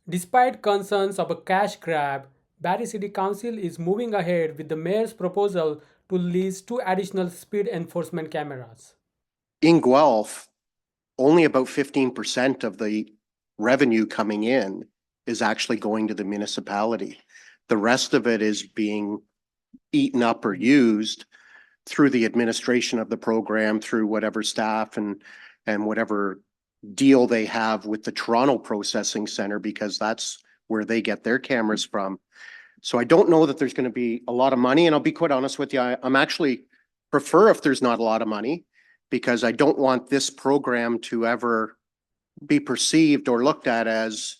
Despite concerns of a cash grab, Barrie City Council is moving ahead with the mayor's proposal to lease 2 additional speed enforcement cameras. In Guelph, only about 15% of the revenue coming in is actually going to the municipality. The rest of it is being eaten up or used through the administration of the program, through whatever staff and whatever deal they have with the Toronto Processing Center, because that's where they get their cameras from. So I don't know that there's going to be a lot of money, and I'll be quite honest with you, I'm actually prefer if there's not a lot of money, because I don't want this program to ever be perceived or looked at as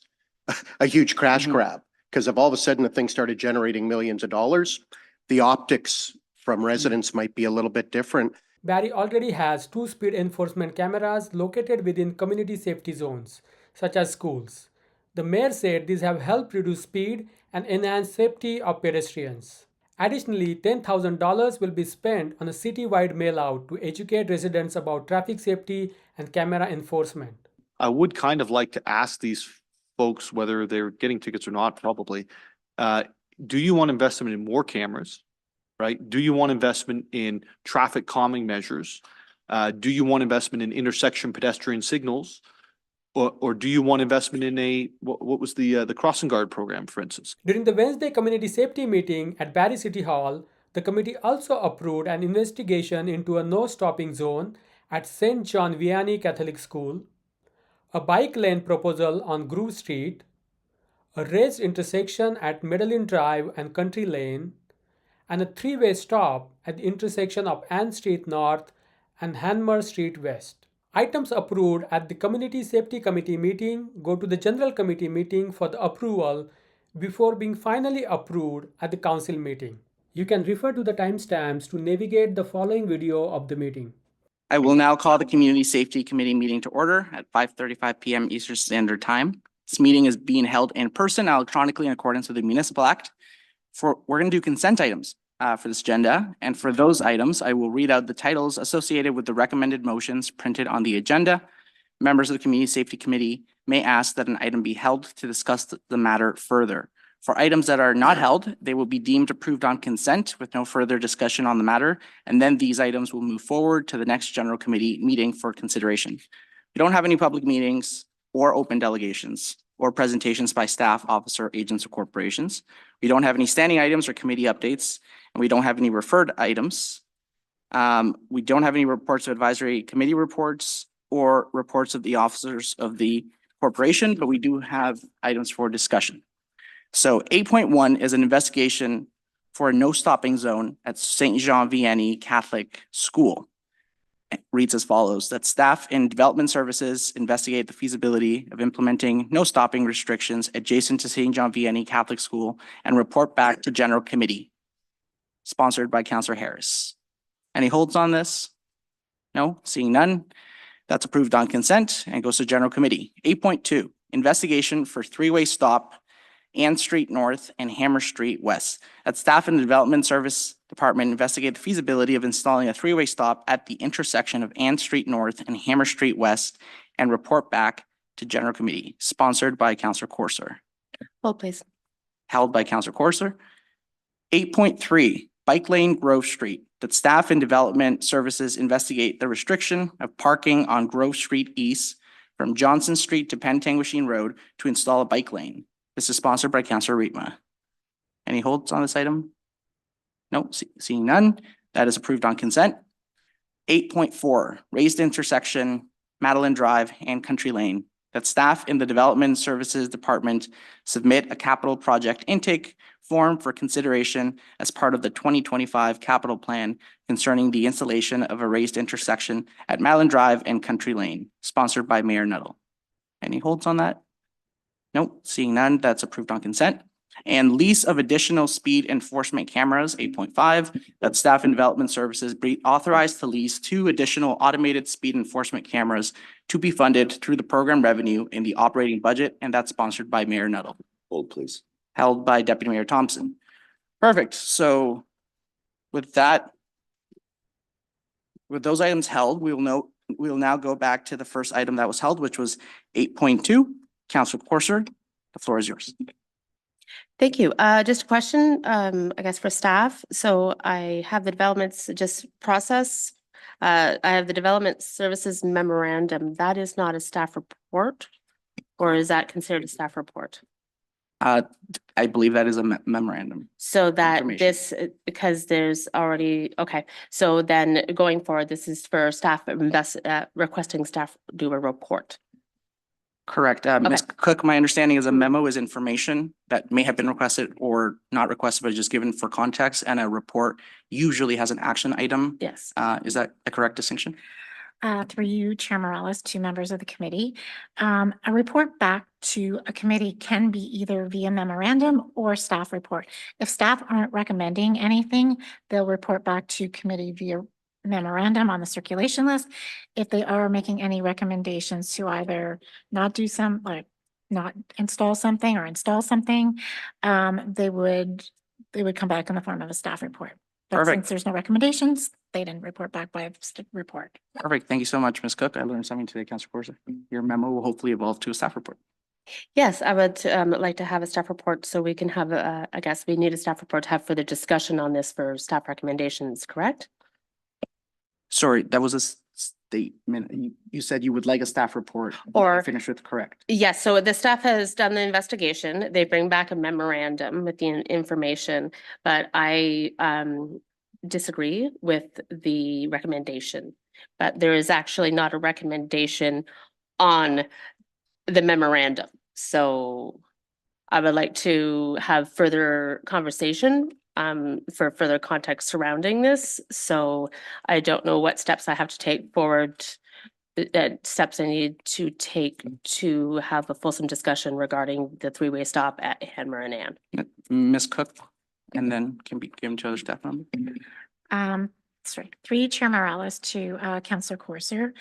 a huge crash grab. Because if all of a sudden the thing started generating millions of dollars, the optics from residents might be a little bit different. Barrie already has 2 speed enforcement cameras located within community safety zones, such as schools. The mayor said these have helped reduce speed and enhance safety of pedestrians. Additionally, $10,000 will be spent on a citywide mail-out to educate residents about traffic safety and camera enforcement. I would kind of like to ask these folks whether they're getting tickets or not, probably. Do you want investment in more cameras, right? Do you want investment in traffic calming measures? Do you want investment in intersection pedestrian signals? Or do you want investment in what was the crossing guard program, for instance? During the Wednesday community safety meeting at Barrie City Hall, the committee also approved an investigation into a no-stopping zone at St. John Vianney Catholic School, a bike lane proposal on Grove Street, a raised intersection at Medellin Drive and Country Lane, and a 3-way stop at the intersection of Ann Street North and Hanmer Street West. Items approved at the Community Safety Committee meeting go to the General Committee meeting for the approval before being finally approved at the Council meeting. You can refer to the timestamps to navigate the following video of the meeting. I will now call the Community Safety Committee meeting to order at 5:35 p.m. Eastern Standard Time. This meeting is being held in person, electronically, in accordance with the Municipal Act. We're going to do consent items for this agenda, and for those items, I will read out the titles associated with the recommended motions printed on the agenda. Members of the Community Safety Committee may ask that an item be held to discuss the matter further. For items that are not held, they will be deemed approved on consent with no further discussion on the matter, and then these items will move forward to the next General Committee meeting for consideration. We don't have any public meetings or open delegations or presentations by staff, officer, agents, or corporations. We don't have any standing items or committee updates, and we don't have any referred items. We don't have any reports of advisory committee reports or reports of the officers of the corporation, but we do have items for discussion. So 8.1 is an investigation for a no stopping zone at St. Jean Vianney Catholic School. It reads as follows: that staff in development services investigate the feasibility of implementing no stopping restrictions adjacent to St. John Vianney Catholic School and report back to General Committee. Sponsored by Councillor Harris. Any holds on this? No, seeing none. That's approved on consent and goes to General Committee. 8.2, investigation for 3-way stop Ann Street North and Hammer Street West. That staff in the Development Service Department investigate the feasibility of installing a 3-way stop at the intersection of Ann Street North and Hammer Street West and report back to General Committee. Sponsored by Councillor Corser. Hold, please. Held by Councillor Corser. 8.3, bike lane Grove Street. That staff and Development Services investigate the restriction of parking on Grove Street East from Johnson Street to Pentanguishene Road to install a bike lane. This is sponsored by Councillor Rietma. Any holds on this item? No, seeing none. That is approved on consent. 8.4, raised intersection, Madeline Drive and Country Lane. That staff in the Development Services Department submit a capital project intake form for consideration as part of the 2025 capital plan concerning the installation of a raised intersection at Madeline Drive and Country Lane, sponsored by Mayor Nuttall. Any holds on that? Nope, seeing none, that's approved on consent. And lease of additional speed enforcement cameras, 8.5, that staff and development services be authorized to lease 2 additional automated speed enforcement cameras to be funded through the program revenue in the operating budget, and that's sponsored by Mayor Nuttall. Hold, please. Held by Deputy Mayor Thompson. Perfect. So with that, with those items held, we will now go back to the first item that was held, which was 8.2. Councillor Corser. The floor is yours. Thank you. Just a question, I guess for staff. So I have the developments just process. I have the development services memorandum. That is not a staff report, or is that considered a staff report? I believe that is a memorandum. So that Information. this, because there's already, okay, so then going forward, this is for staff requesting staff do a report. Correct. Ms. Cook, my understanding is a memo is information that may have been requested or not requested, but just given for context, and a report usually has an action item. Yes. Is that a correct distinction? Through you, Chair Morales, to members of the committee. A report back to a committee can be either via memorandum or staff report. If staff aren't recommending anything, they'll report back to committee via memorandum on the circulation list. If they are making any recommendations to either not do some, like not install something or install something, they would come back in the form of a staff report. But Perfect. since there's no recommendations, they didn't report back by a report. Perfect. Thank you so much, Ms. Cook. I learned something today, Councillor Corsa. Your memo will hopefully evolve to a staff report. Yes, I would like to have a staff report so we can have, I guess we need a staff report to have further discussion on this for staff recommendations, correct? Sorry, that was a statement. You said you would like a staff report. Or- Finish with correct. Yes, so the staff has done the investigation. They bring back a memorandum with the information, but I disagree with the recommendation. But there is actually not a recommendation on the memorandum. So I would like to have further conversation for further context surrounding this. So I don't know what steps I have to take forward, steps I need to take to have a fulsome discussion regarding the three-way stop at Hanmer and Ann. Ms. Cook, and then can be given to other staff members. Sorry, through Chair Morales to Councillor Corser.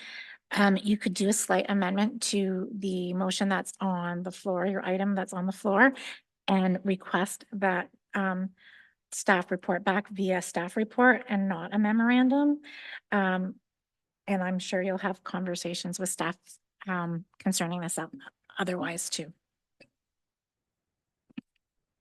You could do a slight amendment to the motion that's on the floor, your item that's on the floor, and request that staff report back via staff report and not a memorandum. And I'm sure you'll have conversations with staff concerning this otherwise too.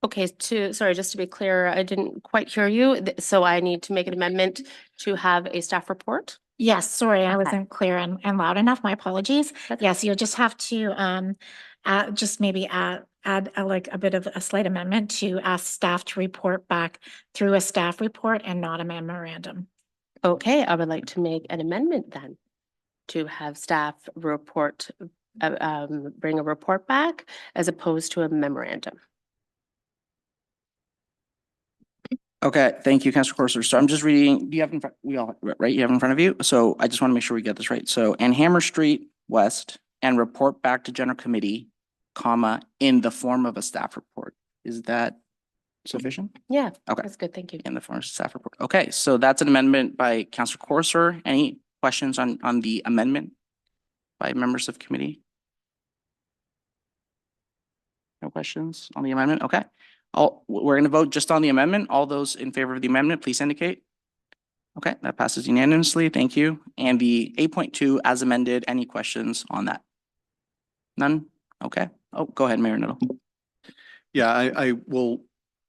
Okay, sorry, just to be clear, I didn't quite hear you. So I need to make an amendment to have a staff report? Yes, sorry, I Okay. wasn't clear and loud enough. My apologies. That's- Yes, you'll just have to just maybe add like a bit of a slight amendment to ask staff to report back through a staff report and not a memorandum. Okay, I would like to make an amendment then to have staff report, bring a report back as opposed to a memorandum. Okay, thank you, Councillor Corser. So I'm just reading, do you have in front, we all, right, you have in front of you? So I just want to make sure we get this right. So, and Hammer Street West and report back to general committee, comma, in the form of a staff report. Is that sufficient? Yeah, Okay. that's good. Thank you. In the form of a staff report. Okay, so that's an amendment by Councillor Corser. Any questions on the amendment by members of committee? No questions on the amendment? Okay. We're going to vote just on the amendment. All those in favor of the amendment, please indicate. Okay, that passes unanimously. Thank you. And the 8.2 as amended, any questions on that? None? Okay. Oh, go ahead, Mayor Nuttall. Yeah, I will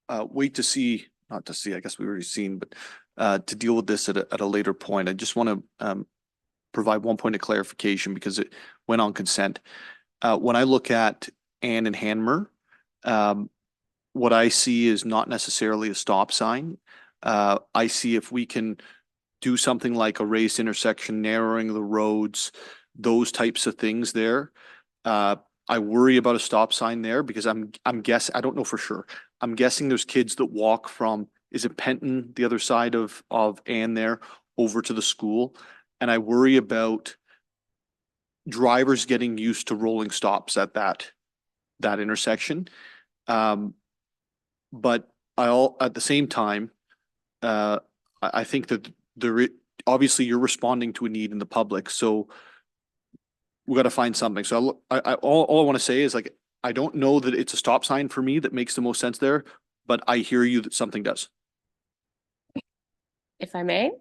wait to see, not to see, I guess we've already seen, but to deal with this at a later point. I just want to provide one point of clarification because it went on consent. When I look at Ann and Hanmer, what I see is not necessarily a stop sign. I see if we can do something like a raised intersection, narrowing the roads, those types of things there. I worry about a stop sign there because I'm guessing, I don't know for sure. I'm guessing there's kids that walk from, is it Penton, the other side of Ann there, over to the school. And I worry about drivers getting used to rolling stops at that intersection. But at the same time, I think that obviously you're responding to a need in the public, so we got to find something. So all I want to say is, like, I don't know that it's a stop sign for me that makes the most sense there, but I hear you that something does. If I may,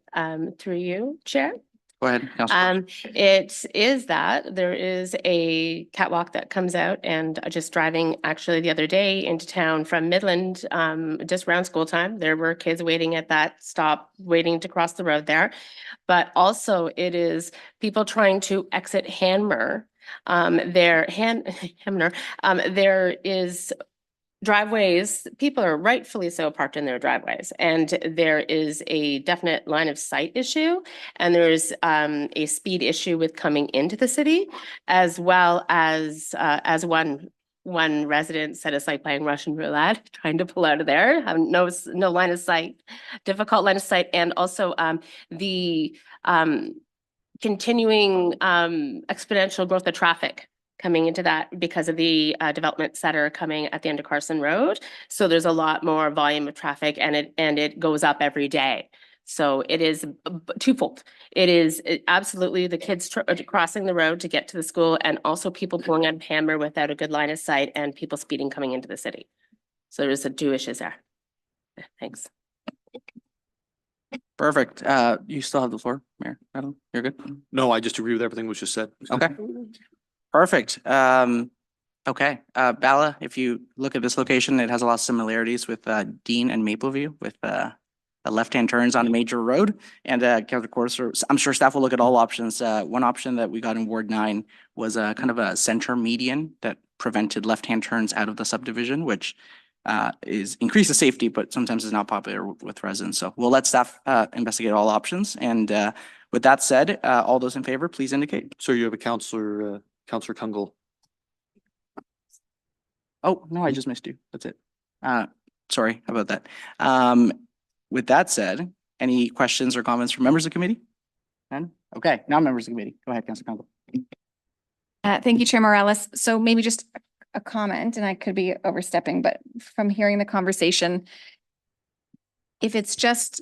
through you, Chair. Go ahead, Councillor. It is that there is a catwalk that comes out, and just driving actually the other day into town from Midland, just around school time, there were kids waiting at that stop, waiting to cross the road there. But also it is people trying to exit Hanmer. Hamner, there is driveways, people are rightfully so parked in their driveways, and there is a definite line of sight issue, and there's a speed issue with coming into the city, as well as one resident said it's like playing Russian roulette, trying to pull out of there, no line of sight, difficult line of sight, and also the continuing exponential growth of traffic coming into that because of the developments that are coming at the end of Carson Road. So there's a lot more volume of traffic, and it goes up every day. So it is twofold. It is absolutely the kids crossing the road to get to the school, and also people pulling out of Hammer without a good line of sight, and people speeding coming into the city. So there's two issues there. Thanks. Perfect. You still have the floor, Mayor Nuttall. You're good? No, I just agree with everything was just said. Okay. Perfect. Okay. Bala, if you look at this location, it has a lot of similarities with Dean and Mapleview, with the left-hand turns on a major road. And Councillor Corser, I'm sure staff will look at all options. One option that we got in Ward 9 was kind of a center median that prevented left-hand turns out of the subdivision, which increases safety, but sometimes is not popular with residents. So we'll let staff investigate all options. And with that said, all those in favor, please indicate. So you have a Councillor Kungle. Oh, no, I just missed you. That's it. Sorry about that. With that said, any questions or comments from members of the committee? None? Okay, now members of the committee. Go ahead, Councillor Kungle. Thank you, Chair Morales. So maybe just a comment, and I could be overstepping, but from hearing the conversation, if it's just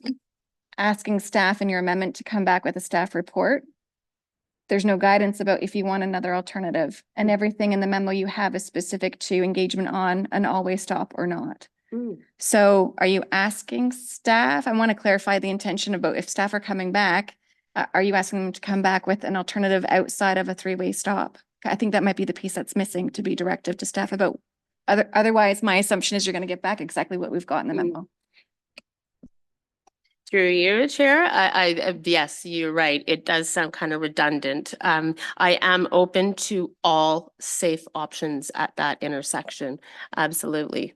asking staff in your amendment to come back with a staff report, there's no guidance about if you want another alternative, and everything in the memo you have is specific to engagement on an always stop or not. So are you asking staff? I want to clarify the intention about if staff are coming back, are you asking them to come back with an alternative outside of a three-way stop? I think that might be the piece that's missing to be directive to staff about. Otherwise, my assumption is you're going to get back exactly what we've got in the memo. Through you, Chair, yes, you're right. It does sound kind of redundant. I am open to all safe options at that intersection. Absolutely.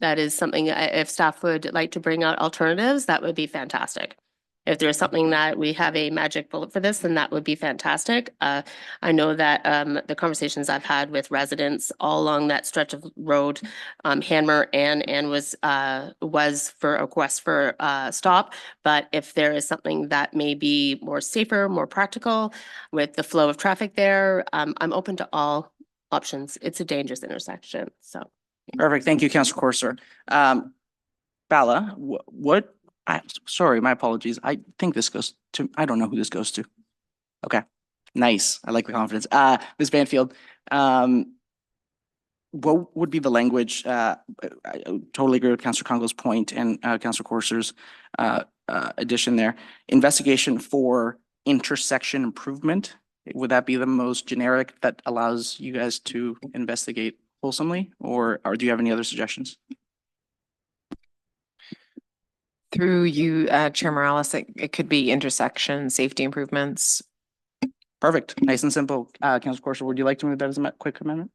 That is something, if staff would like to bring out alternatives, that would be fantastic. If there's something that we have a magic bullet for this, then that would be fantastic. I know that the conversations I've had with residents all along that stretch of road, Hanmer and was for a request for stop. But if there is something that may be more safer, more practical with the flow of traffic there, I'm open to all options. It's a dangerous intersection, so. Perfect. Thank you, Councillor Corser. Bala, sorry, my apologies. I think this goes to, I don't know who this goes to. Okay, nice. I like the confidence. Ms. Banfield, what would be the language? I totally agree with Councillor Kungle's point and Councillor Corser's addition there. Investigation for intersection improvement. Would that be the most generic that allows you guys to investigate wholesomely, or do you have any other suggestions? Through you, Chair Morales, it could be intersection safety improvements. Perfect. Nice and simple. Councillor Corser, would you like to move that as a quick amendment?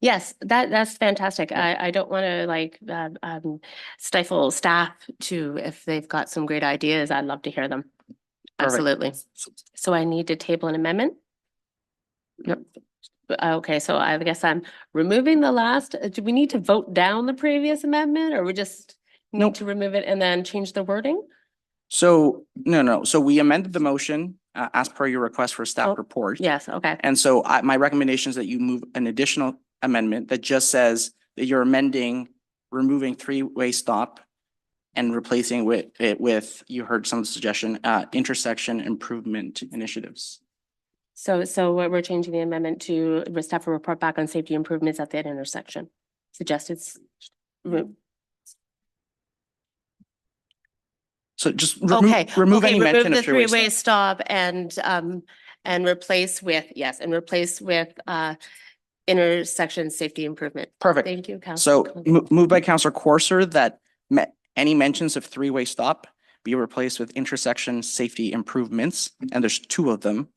Yes, that's fantastic. I don't want to stifle staff to, if they've got some great ideas, I'd love to hear them. Perfect. Absolutely. So I need to table an amendment? Nope. Okay, so I guess I'm removing the last, do we need to vote down the previous amendment, or we just need to remove it and then change the wording? So, no. So we amended the motion as per your request for a staff report. Yes, okay. And so my recommendation is that you move an additional amendment that just says that you're removing three-way stop and replacing it with, you heard some suggestion, intersection improvement initiatives. So we're changing the amendment to staff will report back on safety improvements at that intersection. Suggested. So just Okay. remove okay, any mention the of three-way three-way stop. stop and replace with, yes, and replace with intersection safety improvement. Perfect. Thank you, So Councillor. moved by Councillor Corser that any mentions of three-way stop be replaced with intersection safety improvements. And there's two of them,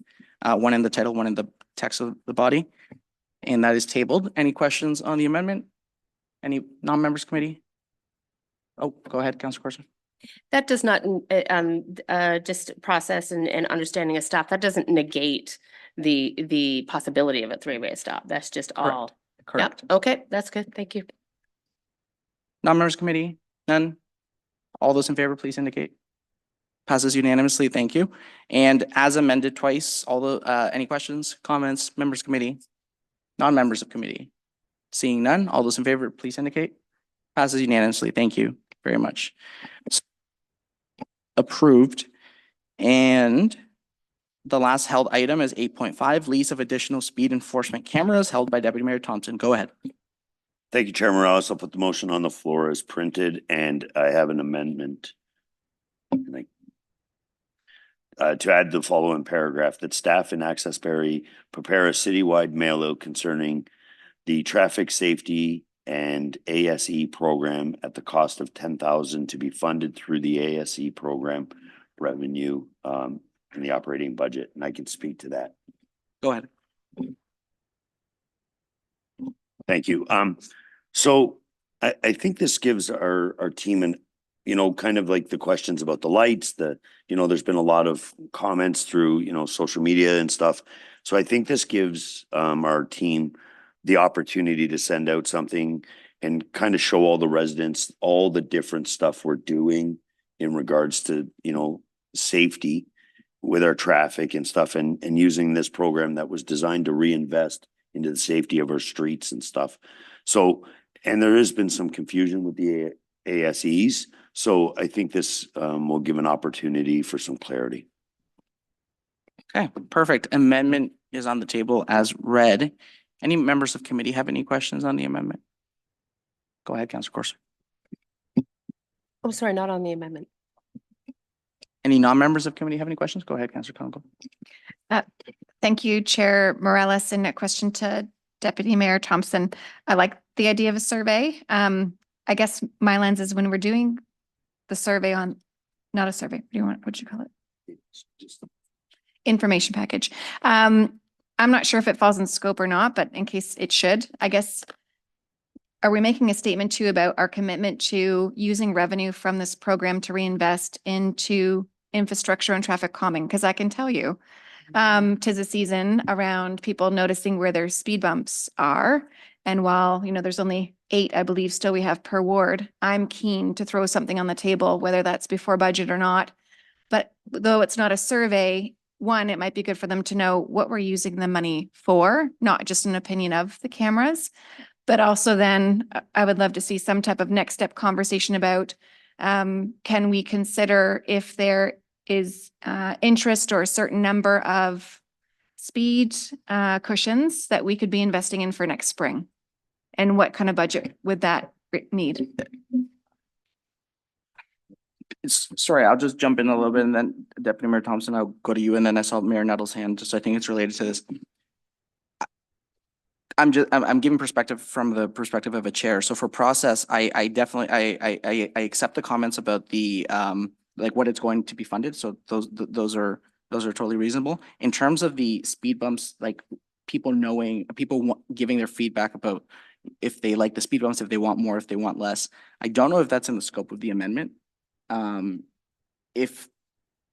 one in the title, one in the text of the body. And that is tabled. Any questions on the amendment? Any non-members committee? Oh, go ahead, Councillor Corser. That does not, just process and understanding of staff, that doesn't negate the possibility of a three-way stop. That's just all. Correct. Yep. Okay, that's good. Thank you. Non-members committee, none? All those in favor, please indicate. Passes unanimously, thank you. And as amended twice, any questions, comments, members committee? Non-members of committee? Seeing none, all those in favor, please indicate. Passes unanimously, thank you very much. Approved. And the last held item is 8.5, lease of additional speed enforcement cameras held by Deputy Mayor Thompson. Go ahead. Thank you, Chair Morales. I'll put the motion on the floor as printed, and I have an amendment. To add the following paragraph, that staff in Access Barrie prepare a citywide mail out concerning the traffic safety and ASE program at the cost of $10,000 to be funded through the ASE program revenue in the operating budget, and I can speak to that. Go ahead. Thank you. So I think this gives our team an, kind of like the questions about the lights, there's been a lot of comments through, social media and stuff. So I think this gives our team the opportunity to send out something and kind of show all the residents all the different stuff we're doing in regards to, safety with our traffic and stuff, and using this program that was designed to reinvest into the safety of our streets and stuff. So, and there has been some confusion with the ASEs. So I think this will give an opportunity for some clarity. Okay, perfect. Amendment is on the table as read. Any members of committee have any questions on the amendment? Go ahead, Councillor Corser. I'm sorry, not on the amendment. Any non-members of committee have any questions? Go ahead, Councillor Congo. Thank you, Chair Morales. And a question to Deputy Mayor Thompson. I like the idea of a survey. I guess my lens is when we're doing the survey on, not a survey, what'd you call it? Information package. I'm not sure if it falls in scope or not, but in case it should, I guess, are we making a statement too about our commitment to using revenue from this program to reinvest into infrastructure and traffic calming? Because I can tell you, 'tis a season around people noticing where their speed bumps are. And while, there's only 8, I believe, still we have per ward, I'm keen to throw something on the table, whether that's before budget or not. But though it's not a survey, one, it might be good for them to know what we're using the money for, not just an opinion of the cameras. But also then I would love to see some type of next step conversation about, can we consider if there is interest or a certain number of speed cushions that we could be investing in for next spring? And what kind of budget would that need? Sorry, I'll just jump in a little bit, and then Deputy Mayor Thompson, I'll go to you, and then I saw Mayor Nuttall's hand, just I think it's related to this. I'm giving perspective from the perspective of a chair. So for process, I definitely, I accept the comments about the, like what it's going to be funded. So those are totally reasonable. In terms of the speed bumps, like people giving their feedback about if they like the speed bumps, if they want more, if they want less. I don't know if that's in the scope of the amendment.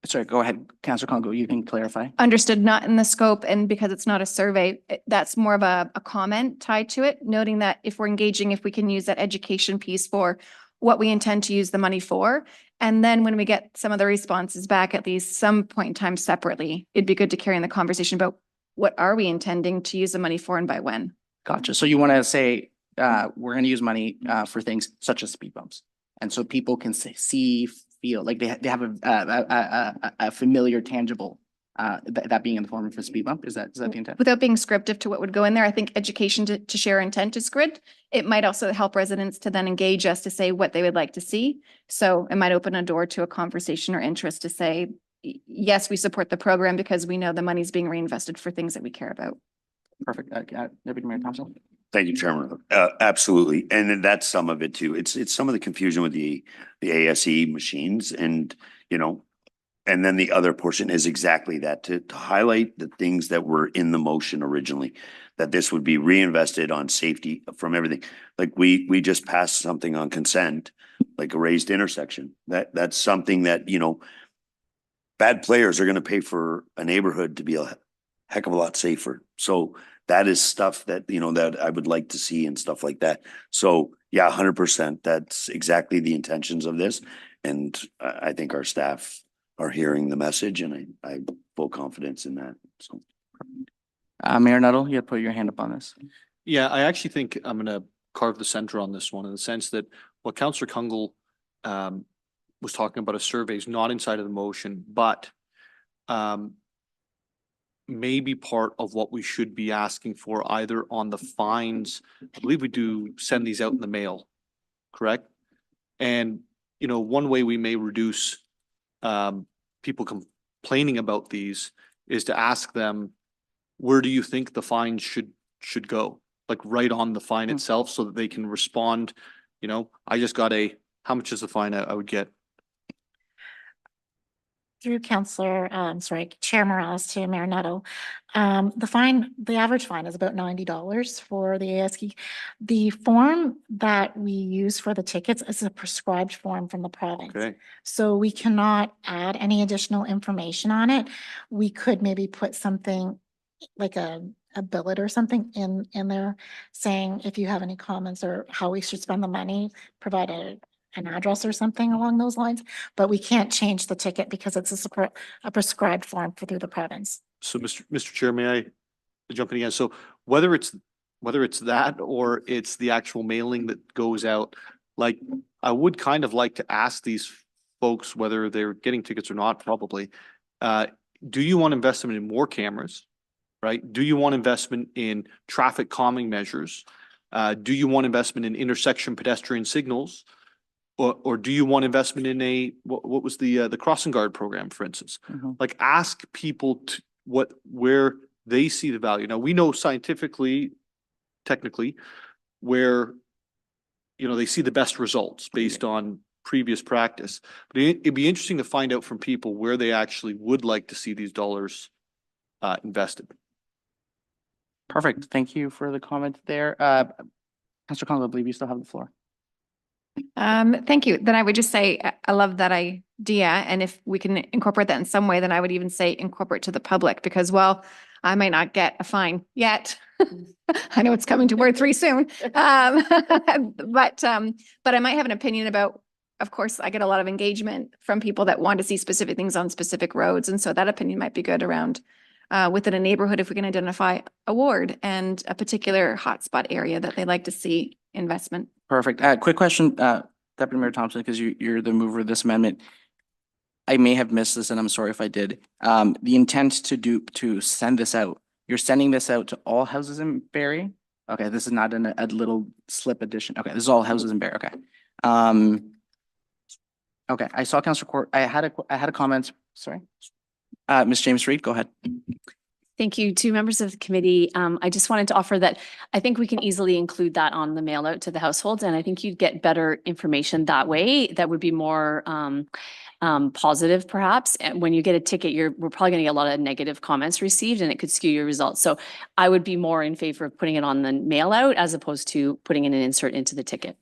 Sorry, go ahead, Councillor Congo, you can clarify. Understood, not in the scope, and because it's not a survey, that's more of a comment tied to it, noting that if we're engaging, if we can use that education piece for what we intend to use the money for. And then when we get some of the responses back, at least some point in time separately, it'd be good to carry in the conversation about what are we intending to use the money for and by when. Gotcha. So you want to say, we're going to use money for things such as speed bumps. And so people can feel like they have a familiar, tangible, that being in the form of a speed bump. Is that the intent? Without being scriptive to what would go in there, I think education to share intent is good. it might also help residents to then engage us to say what they would like to see. So it might open a door to a conversation or interest to say, yes, we support the program because we know the money's being reinvested for things that we care about. Perfect. Deputy Mayor Thompson. Thank you, Chairman. Absolutely. And then that's some of it too. It's some of the confusion with the ASE machines and, you know, and then the other portion is exactly that, to highlight the things that were in the motion originally, that this would be reinvested on safety from everything. Like we just passed something on consent, like a raised intersection. That's something that, you know, bad players are going to pay for a neighborhood to be a heck of a lot safer. So that is stuff that, you know, that I would like to see and stuff like that. So yeah, 100%. That's exactly the intentions of this. And I think our staff are hearing the message, and I have full confidence in that. So, Mayor Nuttall, you had put your hand up on this. Yeah, I actually think I'm going to carve the center on this one in the sense that what Councillor Kungle was talking about a survey is not inside of the motion, but may be part of what we should be asking for either on the fines. I believe we do send these out in the mail, correct? And, you know, one way we may reduce people complaining about these is to ask them, where do you think the fine should go? Like right on the fine itself, so that they can respond, you know, I just got how much is the fine I would get? Through Chair Morales to Mayor Nuttall. The average fine is about $90 for the ASE. The form that we use for the tickets is a prescribed form from the province. Okay. So we cannot add any additional information on it. We could maybe put something like a billet or something in there saying, if you have any comments or how we should spend the money, provide an address or something along those lines, but we can't change the ticket because it's a prescribed form through the province. So Mr. Chair, may I jump in again? So whether it's that or it's the actual mailing that goes out, like I would kind of like to ask these folks whether they're getting tickets or not, probably. Do you want investment in more cameras, right? Do you want investment in traffic calming measures? Do you want investment in intersection pedestrian signals? Or do you want investment in what was the crossing guard program, for instance? Like ask people to where they see the value. Now we know scientifically, technically, where, you know, they see the best results based on previous practice. But it'd be interesting to find out from people where they actually would like to see these dollars invested. Perfect. Thank you for the comment there. Councillor Congo, I believe you still have the floor. Thank you. Then I would just say, I love that idea. And if we can incorporate that in some way, then I would even say incorporate to the public because, well, I might not get a fine yet. I know it's coming to Ward 3 soon. But I might have an opinion about, of course, I get a lot of engagement from people that want to see specific things on specific roads. And so that opinion might be good around within a neighborhood if we can identify a ward and a particular hotspot area that they like to see investment. Perfect. Quick question, Deputy Mayor Thompson, because you're the mover of this amendment. I may have missed this and I'm sorry if I did. The intent to send this out, you're sending this out to all houses in Barrie? Okay, this is not a little slip edition. Okay, this is all houses in Barrie. Okay. Okay, I saw Councillor Court. I had a comment. Sorry. Ms. James Reed, go ahead. Thank you to members of the committee. I just wanted to offer that I think we can easily include that on the mail out to the households, and I think you'd get better information that way. That would be more positive, perhaps. And when you get a ticket, we're probably going to get a lot of negative comments received, and it could skew your results. So I would be more in favor of putting it on the mail out as opposed to putting in an insert into the ticket.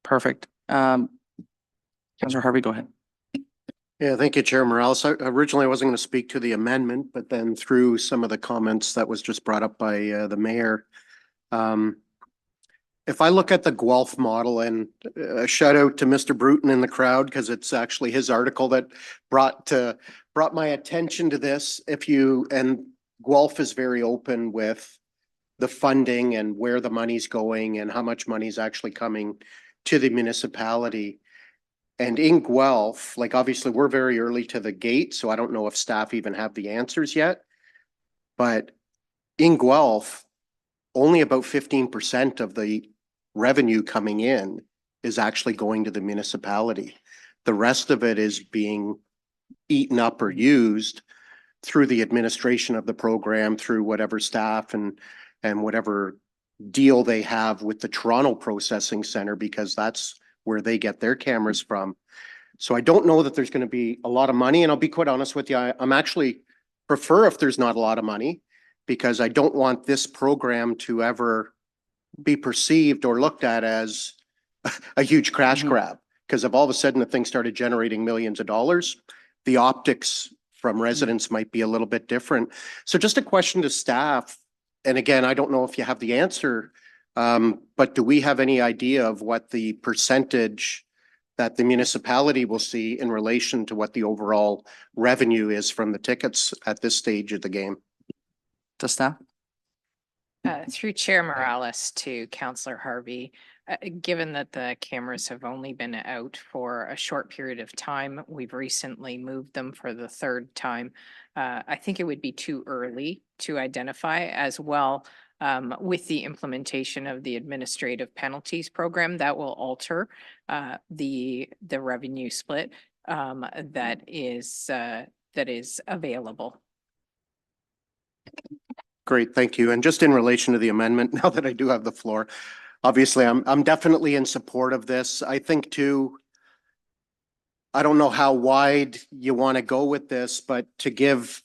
Perfect. Councillor Harvey, go ahead. Yeah, thank you, Chair Morales. Originally, I wasn't going to speak to the amendment, but then through some of the comments that was just brought up by the mayor, if I look at the Guelph model, and a shout out to Mr. Bruton in the crowd, because it's actually his article that brought my attention to this. And Guelph is very open with the funding and where the money's going and how much money is actually coming to the municipality. And in Guelph, like obviously we're very early to the gate, so I don't know if staff even have the answers yet. But in Guelph, only about 15% of the revenue coming in is actually going to the municipality. The rest of it is being eaten up or used through the administration of the program, through whatever staff and whatever deal they have with the Toronto Processing Center, because that's where they get their cameras from. So I don't know that there's going to be a lot of money, and I'll be quite honest with you, I'm actually prefer if there's not a lot of money, because I don't want this program to ever be perceived or looked at as a huge crash grab. Because if all of a sudden the thing started generating millions of dollars, the optics from residents might be a little bit different. So just a question to staff, and again, I don't know if you have the answer, but do we have any idea of what the percentage that the municipality will see in relation to what the overall revenue is from the tickets at this stage of the game? To staff? Through Chair Morales to Councillor Harvey, given that the cameras have only been out for a short period of time, we've recently moved them for the third time. I think it would be too early to identify as well. With the implementation of the administrative penalties program, that will alter the revenue split that is available. Great, thank you. And just in relation to the amendment, now that I do have the floor, obviously I'm definitely in support of this. I think too, I don't know how wide you want to go with this, but to give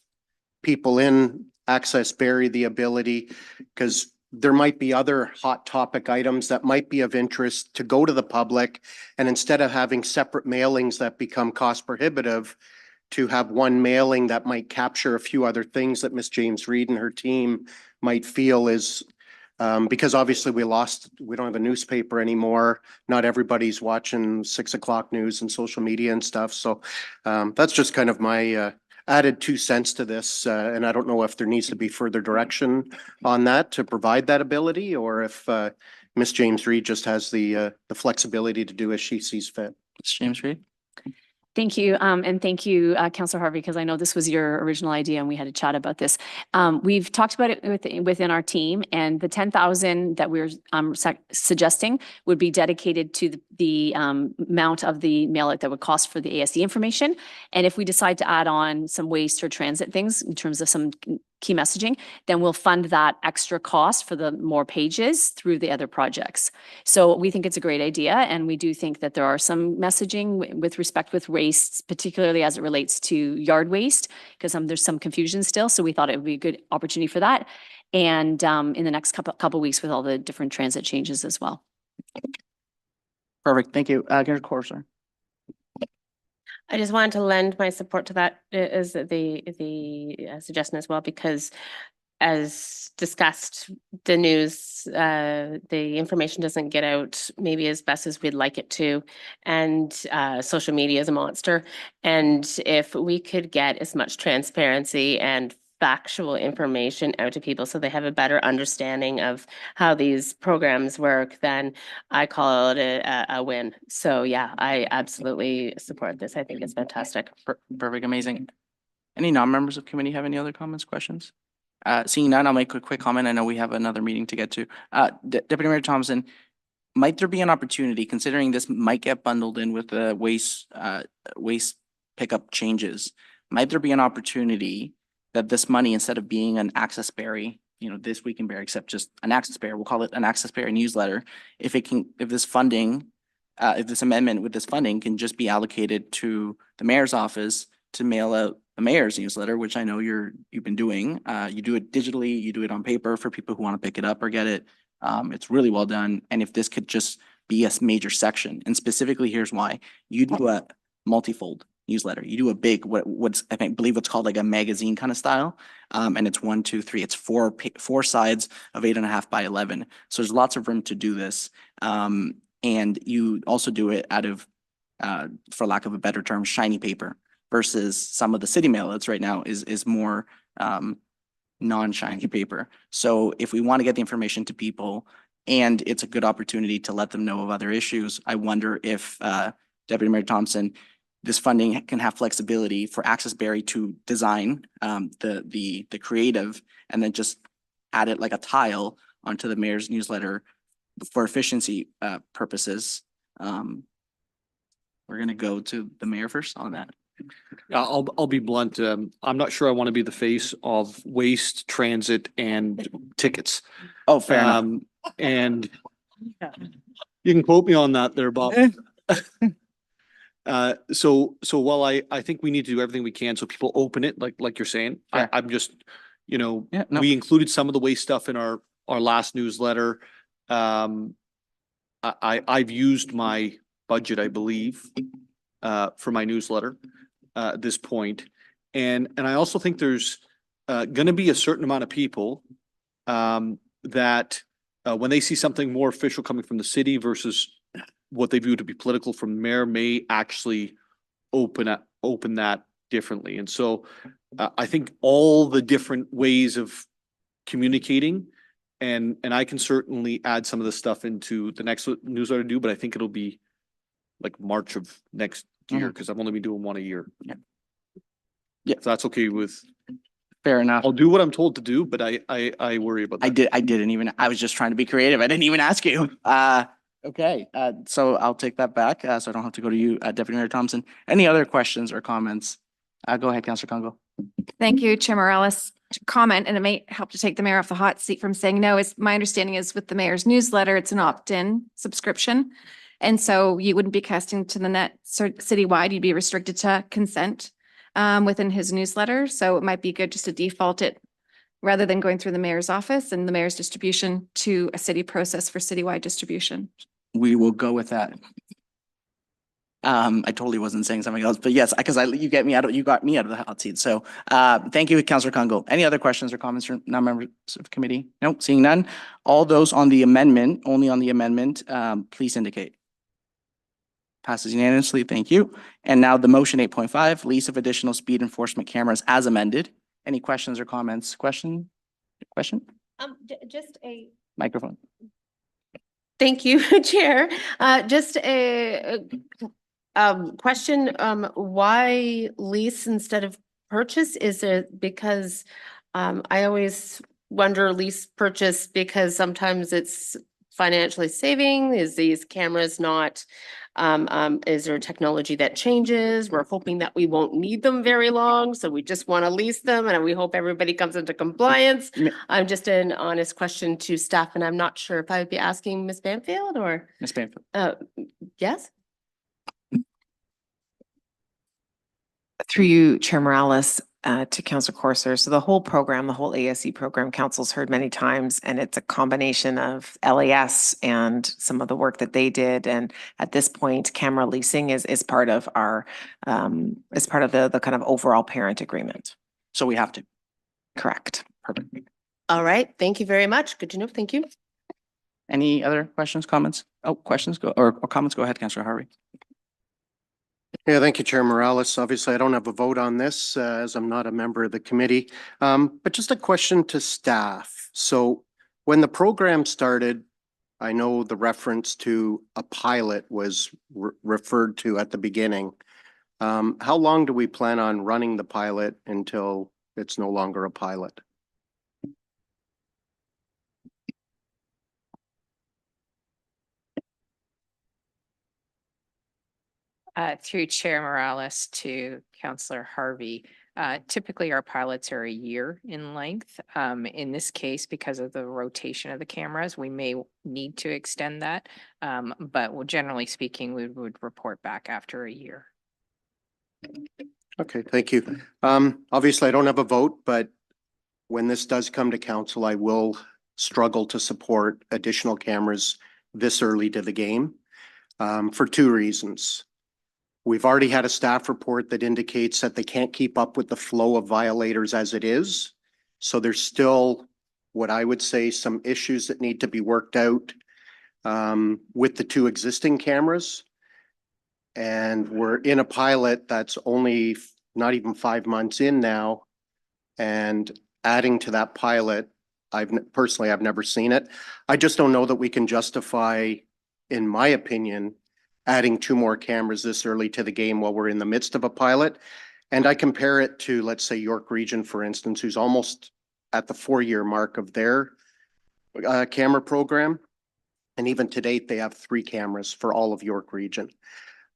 people in Access Barrie the ability, because there might be other hot topic items that might be of interest to go to the public, and instead of having separate mailings that become cost prohibitive, to have one mailing that might capture a few other things that Ms. James Reed and her team might feel is, because obviously we don't have a newspaper anymore. Not everybody's watching 6 o'clock news and social media and stuff. So that's just kind of my added 2 cents to this. And I don't know if there needs to be further direction on that to provide that ability, or if Ms. James Reed just has the flexibility to do as she sees fit. Ms. James Reed? Thank you. And thank you, Councillor Harvey, because I know this was your original idea and we had a chat about this. We've talked about it within our team, and the 10,000 that we're suggesting would be dedicated to the amount of the mail out that would cost for the ASE information. And if we decide to add on some waste or transit things in terms of some key messaging, then we'll fund that extra cost for the more pages through the other projects. So we think it's a great idea, and we do think that there are some messaging with respect with waste, particularly as it relates to yard waste, because there's some confusion still. So we thought it would be a good opportunity for that. And in the next couple weeks with all the different transit changes as well. Perfect, thank you. Gary Harvey. I just wanted to lend my support to that as the suggestion as well, because as discussed, the news, the information doesn't get out maybe as best as we'd like it to. And social media is a monster. And if we could get as much transparency and factual information out to people so they have a better understanding of how these programs work, then I call it a win. So yeah, I absolutely support this. I think it's fantastic. Perfect, amazing. Any non-members of committee have any other comments, questions? Seeing none, I'll make a quick comment. I know we have another meeting to get to. Deputy Mayor Thompson, might there be an opportunity, considering this might get bundled in with the waste pickup changes, might there be an opportunity that this money, instead of being an Access Barrie, This Week in Barrie, except just an Access Barrie, we'll call it an Access Barrie newsletter, if this amendment with this funding can just be allocated to the mayor's office to mail out the mayor's newsletter, which I know you've been doing. You do it digitally, you do it on paper for people who want to pick it up or get it. It's really well done. And if this could just be a major section, and specifically here's why: you do a multifold newsletter. You do a big, I believe what's called like a magazine kind of style. And it's 1, 2, 3, it's four sides of 8.5 by 11. So there's lots of room to do this. And you also do it out of, for lack of a better term, shiny paper, versus some of the city mail outs right now is more non-shiny paper. So if we want to get the information to people, and it's a good opportunity to let them know of other issues, I wonder if Deputy Mayor Thompson, this funding can have flexibility for Access Barrie to design the creative, and then just add it like a tile onto the mayor's newsletter for efficiency purposes. We're gonna go to the mayor first on that. I'll be blunt. I'm not sure I want to be the face of waste, transit and tickets. Oh, fair enough. And you can quote me on that there, Bob. So while I think we need to do everything we can so people open it, like you're saying, Fair. I'm just, you know, Yeah, no. we included some of the waste stuff in our last newsletter. I've used my budget, I believe, for my newsletter, at this point. And I also think there's, gonna be a certain amount of people, that, when they see something more official coming from the city versus what they view to be political from the mayor may actually open that differently. And so I think all the different ways of communicating and I can certainly add some of the stuff into the next newsletter to do, but I think it'll be like March of next year because I've only been doing one a year. Yeah. So that's okay with, Fair enough. I'll do what I'm told to do, but I worry about that. I didn't even, I was just trying to be creative. I didn't even ask you. Okay, so I'll take that back, so I don't have to go to you, Deputy Mayor Thompson. Any other questions or comments? Go ahead, Councillor Congo. Thank you, Chair Morales. Comment, and it may help to take the mayor off the hot seat from saying no, is my understanding is with the mayor's newsletter, it's an opt-in subscription. And so you wouldn't be casting to the net citywide, you'd be restricted to consent within his newsletter. So it might be good just to default it rather than going through the mayor's office and the mayor's distribution to a city process for citywide distribution. We will go with that. I totally wasn't saying something else, but yes, because you got me out of the hot seat. So thank you, Councillor Congo. Any other questions or comments from non-members of the committee? Nope, seeing none. All those on the amendment, only on the amendment, please indicate. Passes unanimously, thank you. And now the motion 8.5, lease of additional speed enforcement cameras as amended. Any questions or comments? Question? Just a Microphone. Thank you, Chair. Just a question, why lease instead of purchase? Is it because I always wonder lease purchase because sometimes it's financially saving? Is these cameras not, is there technology that changes? We're hoping that we won't need them very long, so we just want to lease them and we hope everybody comes into compliance. I'm just an honest question to staff and I'm not sure if I would be asking Ms. Banfield or. Ms. Banfield. Yes? Through you, Chair Morales, to Councillor Corser. So the whole program, the whole ASE program, council's heard many times, and it's a combination of LAS and some of the work that they did. And at this point, camera leasing is part of our, is part of the kind of overall parent agreement. So we have to. Correct. Perfect. All right, thank you very much. Good to know, thank you. Any other questions, comments? Oh, questions go or comments? Go ahead, Councillor Harvey. Yeah, thank you, Chair Morales. Obviously, I don't have a vote on this as I'm not a member of the committee, but just a question to staff. So when the program started, I know the reference to a pilot was referred to at the beginning. How long do we plan on running the pilot until it's no longer a pilot? Through Chair Morales to Councillor Harvey, typically our pilots are a year in length. In this case, because of the rotation of the cameras, we may need to extend that. But generally speaking, we would report back after a year. Okay, thank you. Obviously, I don't have a vote, but when this does come to council, I will struggle to support additional cameras this early to the game for two reasons. We've already had a staff report that indicates that they can't keep up with the flow of violators as it is. So there's still what I would say some issues that need to be worked out with the two existing cameras. And we're in a pilot that's only not even 5 months in now. And adding to that pilot, I've never seen it. I just don't know that we can justify, in my opinion, adding 2 more cameras this early to the game while we're in the midst of a pilot. And I compare it to, let's say, York Region, for instance, who's almost at the 4-year mark of their camera program. And even to date, they have 3 cameras for all of York Region.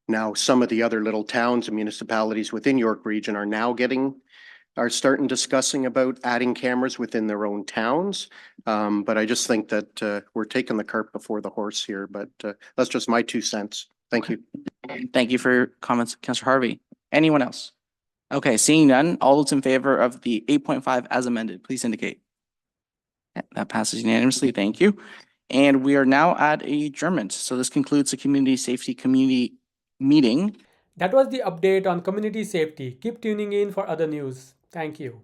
Now, some of the other little towns and municipalities within York Region are starting discussing about adding cameras within their own towns. But I just think that we're taking the cart before the horse here, but that's just my 2 cents. Thank you. Thank you for your comments, Councillor Harvey. Anyone else? Okay, seeing none, all those in favor of the 8.5 as amended, please indicate. That passes unanimously. Thank you. And we are now at adjournment. So this concludes the Community Safety Community meeting. That was the update on community safety. Keep tuning in for other news. Thank you.